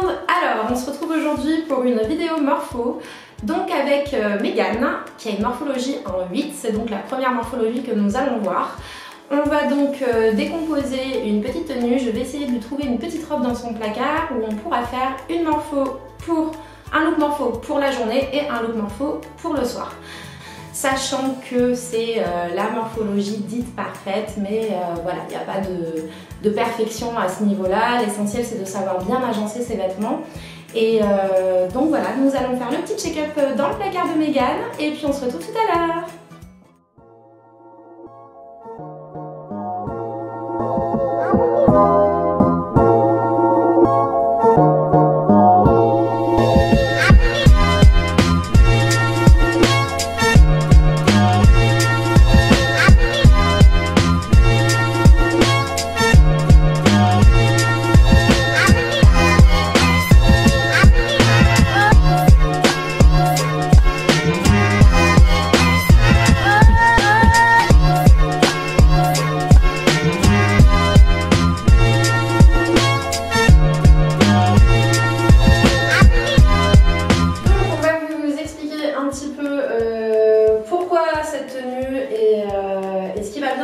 monde! Alors, on se retrouve aujourd'hui pour une vidéo morpho, donc avec Megan, qui a une morphologie en 8, c'est donc la première morphologie que nous allons voir. On va donc décomposer une petite tenue, je vais essayer de lui trouver une petite robe dans son placard où on pourra faire une morpho pour un look morpho pour la journée et un look morpho pour le soir. Sachant que c'est la morphologie dite parfaite, mais voilà, il n'y a pas de perfection à ce niveau-là. L'essentiel c'est de savoir bien agencer ses vêtements. Et donc voilà, nous allons faire le petit check-up dans le placard de Megan et puis on se retrouve tout à l'heure.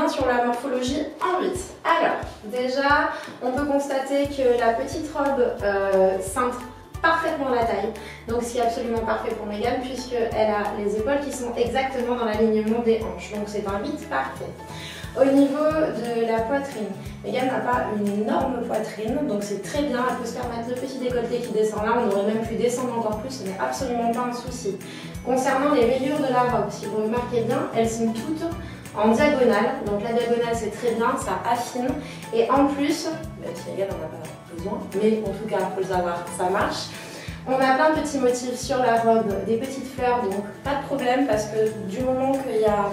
Sur la morphologie en 8. Alors, déjà, on peut constater que la petite robe cintre parfaitement la taille, donc ce qui est absolument parfait pour Megan puisqu'elle a les épaules qui sont exactement dans l'alignement des hanches, donc c'est un 8 parfait. Au niveau de la poitrine, Megan n'a pas une énorme poitrine, donc c'est très bien, elle peut se permettre le petit décolleté qui descend là, on aurait même pu descendre encore plus, ce n'est absolument pas un souci. Concernant les rayures de la robe, si vous remarquez bien, elles sont toutes en diagonale, donc la diagonale c'est très bien, ça affine et en plus, même si Megan n'en a pas besoin, mais en tout cas faut le savoir, ça marche. On a plein de petits motifs sur la robe, des petites fleurs, donc pas de problème parce que du moment qu'il y a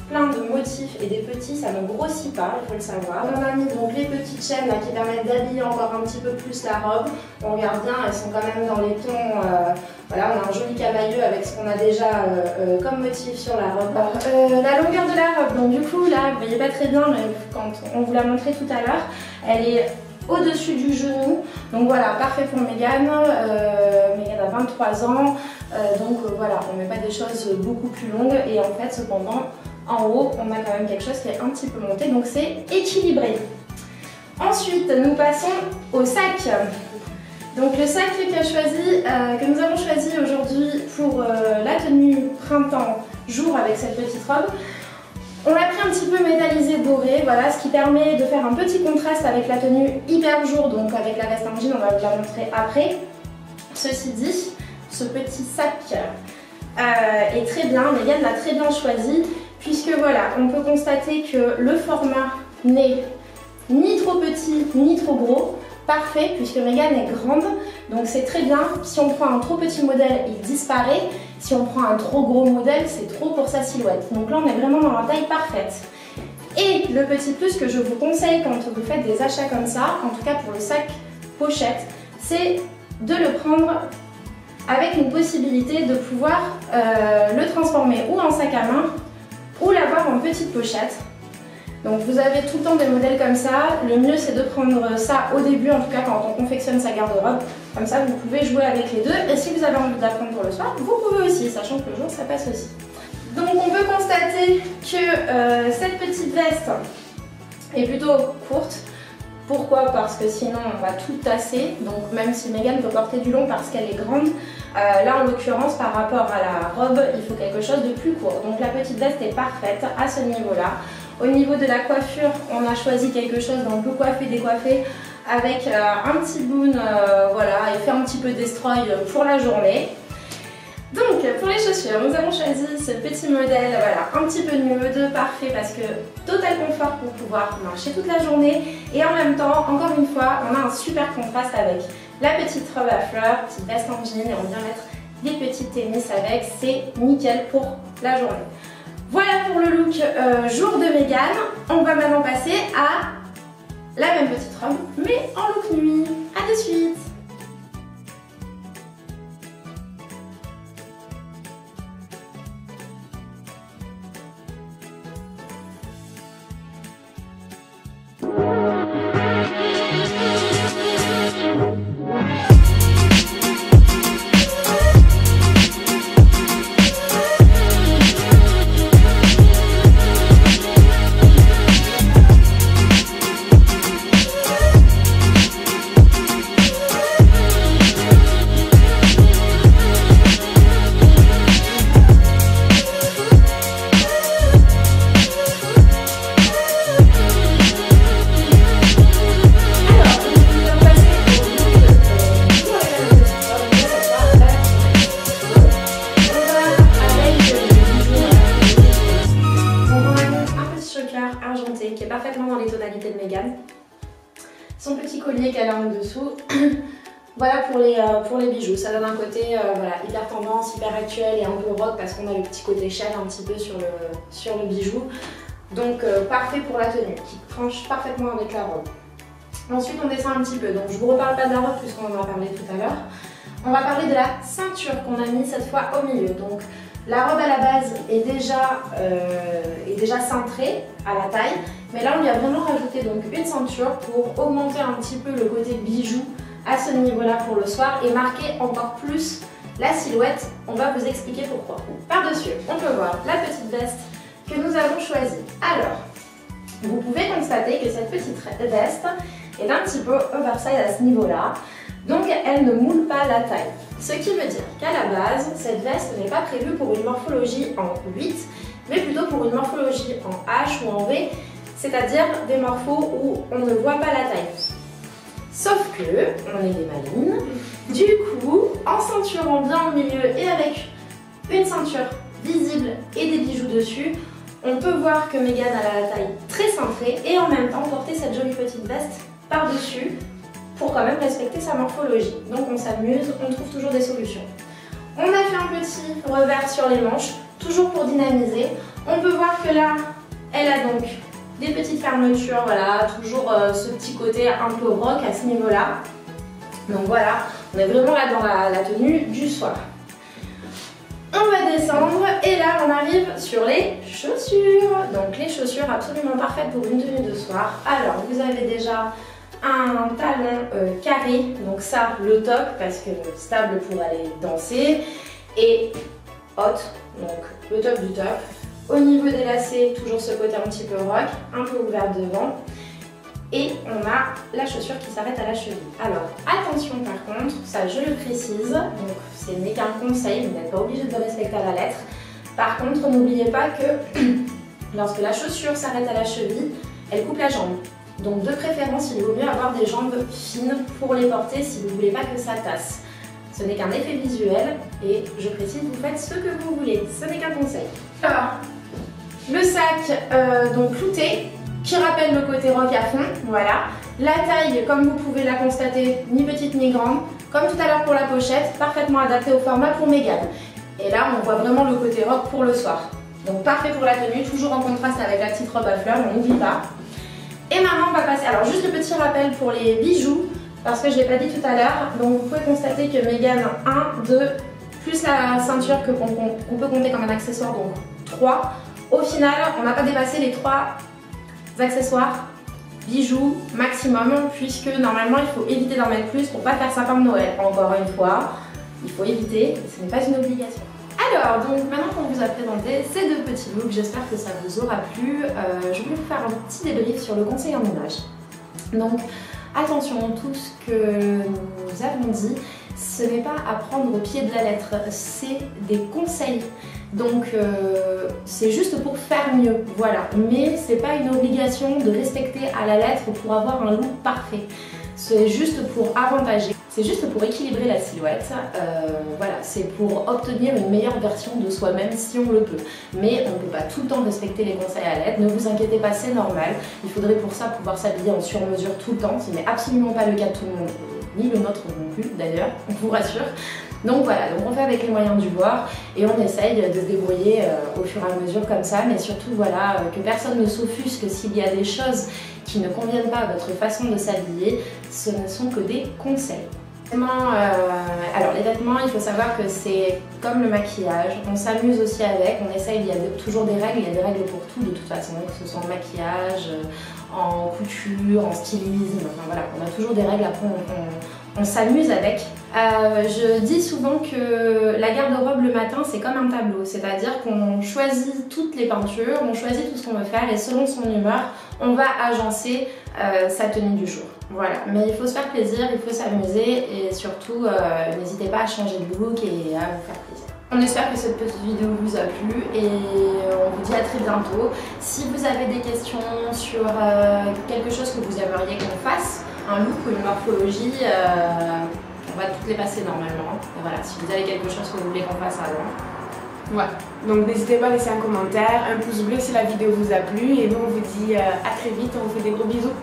plein de motifs et des petits, ça ne grossit pas, il faut le savoir. On a mis donc les petites chaînes là, qui permettent d'habiller encore un petit peu plus la robe. On regarde bien, elles sont quand même dans les tons, voilà, on a un joli camailleux avec ce qu'on a déjà comme motif sur la robe. La longueur de la robe, donc du coup là, vous voyez pas très bien, mais quand on vous l'a montré tout à l'heure, elle est au-dessus du genou, donc voilà, parfait pour Megan. Megan a 23 ans, donc voilà, on met pas des choses beaucoup plus longues et en fait cependant, en haut, on a quand même quelque chose qui est un petit peu monté, donc c'est équilibré. Ensuite, nous passons au sac. Donc le sac que nous avons choisi aujourd'hui pour la tenue printemps-jour avec cette petite robe, on l'a pris un petit peu métallisé doré, voilà, ce qui permet de faire un petit contraste avec la tenue hyper jour, donc avec la veste en jean, on va vous la montrer après. Ceci dit, ce petit sac est très bien, Megan l'a très bien choisi, puisque voilà, on peut constater que le format n'est ni trop petit ni trop gros, parfait puisque Megan est grande, donc c'est très bien. Si on prend un trop petit modèle, il disparaît. Si on prend un trop gros modèle, c'est trop pour sa silhouette. Donc là, on est vraiment dans la taille parfaite. Et le petit plus que je vous conseille quand vous faites des achats comme ça, en tout cas pour le sac pochette, c'est de le prendre avec une possibilité de pouvoir le transformer ou en sac à main ou l'avoir en petite pochette. Donc vous avez tout le temps des modèles comme ça, le mieux c'est de prendre ça au début, en tout cas quand on confectionne sa garde-robe, comme ça vous pouvez jouer avec les deux et si vous avez envie de la prendre pour le soir, vous pouvez aussi, sachant que le jour ça passe aussi. Donc on peut constater que cette petite veste est plutôt courte. Pourquoi? Parce que sinon on va tout tasser, donc même si Megan peut porter du long parce qu'elle est grande, là en l'occurrence par rapport à la robe il faut quelque chose de plus court. Donc la petite veste est parfaite à ce niveau-là. Au niveau de la coiffure, on a choisi quelque chose dans le coiffé décoiffé avec un petit boon, voilà, et fait un petit peu destroy pour la journée. Donc pour les chaussures, nous avons choisi ce petit modèle, voilà, un petit peu nude, parfait parce que total confort pour pouvoir marcher toute la journée et en même temps, encore une fois, on a un super contraste avec la petite robe à fleurs, petite veste en jean et on vient mettre des petites tennis avec, c'est nickel pour la journée. Voilà pour le look jour de Megan. On va maintenant passer à la même petite robe mais en look nuit. A de suite. dessous. Voilà pour les bijoux, ça donne un côté voilà, hyper tendance, hyper actuel et un peu rock parce qu'on a le petit côté chaîne un petit peu sur le bijou. Donc parfait pour la tenue, qui tranche parfaitement avec la robe. Ensuite on descend un petit peu, donc je vous reparle pas de la robe puisqu'on en a parlé tout à l'heure. On va parler de la ceinture qu'on a mis cette fois au milieu. Donc la robe à la base est déjà cintrée à la taille, mais là on lui a vraiment rajouté donc une ceinture pour augmenter un petit peu le côté bijou à ce niveau-là pour le soir et marquer encore plus la silhouette. On va vous expliquer pourquoi. Par-dessus, on peut voir la petite veste que nous avons choisie. Alors, vous pouvez constater que cette petite veste est un petit peu oversize à ce niveau-là, donc elle ne moule pas la taille. Ce qui veut dire qu'à la base, cette veste n'est pas prévue pour une morphologie en 8, mais plutôt pour une morphologie en H ou en V, c'est-à-dire des morphos où on ne voit pas la taille. Sauf que, on est des malines, du coup, en ceinturant bien au milieu et avec une ceinture visible et des bijoux dessus, on peut voir que Mégane a la taille très cintrée et en même temps porter cette jolie petite veste par-dessus pour quand même respecter sa morphologie. Donc on s'amuse, on trouve toujours des solutions. On a fait un petit revers sur les manches, toujours pour dynamiser. On peut voir que là, elle a donc des petites fermetures, voilà, toujours ce petit côté un peu rock à ce niveau-là. Donc voilà, on est vraiment là dans la tenue du soir. On va descendre et là on arrive sur les chaussures. Donc les chaussures absolument parfaites pour une tenue de soir. Alors vous avez déjà un talon carré, donc ça le top parce que stable pour aller danser, et haute, donc le top du top. Au niveau des lacets, toujours ce côté un petit peu rock, un peu ouvert devant. Et on a la chaussure qui s'arrête à la cheville. Alors attention par contre, ça je le précise, donc ce n'est qu'un conseil, vous n'êtes pas obligé de le respecter à la lettre. Par contre, n'oubliez pas que lorsque la chaussure s'arrête à la cheville, elle coupe la jambe. Donc de préférence, il vaut mieux avoir des jambes fines pour les porter si vous ne voulez pas que ça tasse. Ce n'est qu'un effet visuel et je précise, vous faites ce que vous voulez, ce n'est qu'un conseil. Alors, le sac donc clouté, qui rappelle le côté rock à fond, voilà. La taille, comme vous pouvez la constater, ni petite ni grande. Comme tout à l'heure pour la pochette, parfaitement adaptée au format pour Mégane. Et là, on voit vraiment le côté rock pour le soir. Donc parfait pour la tenue, toujours en contraste avec la petite robe à fleurs, on n'oublie pas. Et maintenant, on va passer, alors juste le petit rappel pour les bijoux, parce que je ne l'ai pas dit tout à l'heure. Donc vous pouvez constater que Mégane 1, 2, plus la ceinture qu'on peut compter comme un accessoire, donc 3. Au final, on n'a pas dépassé les 3 accessoires, bijoux maximum, puisque normalement il faut éviter d'en mettre plus pour pas faire sapin de Noël. Encore une fois, il faut éviter, ce n'est pas une obligation. Alors, donc maintenant qu'on vous a présenté ces deux petits looks, j'espère que ça vous aura plu. Je voulais vous faire un petit débrief sur le conseil en image. Donc, attention, tout ce que nous avons dit, ce n'est pas à prendre au pied de la lettre, c'est des conseils. Donc c'est juste pour faire mieux, voilà. Mais c'est pas une obligation de respecter à la lettre pour avoir un look parfait. C'est juste pour avantager, c'est juste pour équilibrer la silhouette. Voilà, c'est pour obtenir une meilleure version de soi-même si on le peut. Mais on ne peut pas tout le temps respecter les conseils à la lettre, ne vous inquiétez pas, c'est normal. Il faudrait pour ça pouvoir s'habiller en sur-mesure tout le temps, ce n'est absolument pas le cas de tout le monde, ni le nôtre non plus d'ailleurs, on vous rassure. Donc voilà, donc on fait avec les moyens du bord et on essaye de se débrouiller au fur et à mesure comme ça, mais surtout voilà, que personne ne s'offusque s'il y a des choses qui ne conviennent pas à votre façon de s'habiller, ce ne sont que des conseils. Alors les vêtements, il faut savoir que c'est comme le maquillage, on s'amuse aussi avec, on essaye, il y a toujours des règles, il y a des règles pour tout de toute façon, que ce soit en maquillage, en couture, en stylisme, enfin voilà, on a toujours des règles, après on s'amuse avec. Je dis souvent que la garde-robe le matin c'est comme un tableau, c'est-à-dire qu'on choisit toutes les peintures, on choisit tout ce qu'on veut faire et selon son humeur, on va agencer sa tenue du jour. Voilà, mais il faut se faire plaisir, il faut s'amuser et surtout n'hésitez pas à changer de look et à vous faire plaisir. On espère que cette petite vidéo vous a plu et on vous dit à très bientôt. Si vous avez des questions sur quelque chose que vous aimeriez qu'on fasse, un look ou une morphologie, on va toutes les passer normalement. Et voilà, si vous avez quelque chose que vous voulez qu'on fasse avant. Ouais, donc n'hésitez pas à laisser un commentaire, un pouce bleu si la vidéo vous a plu et nous on vous dit à très vite, on vous fait des gros bisous.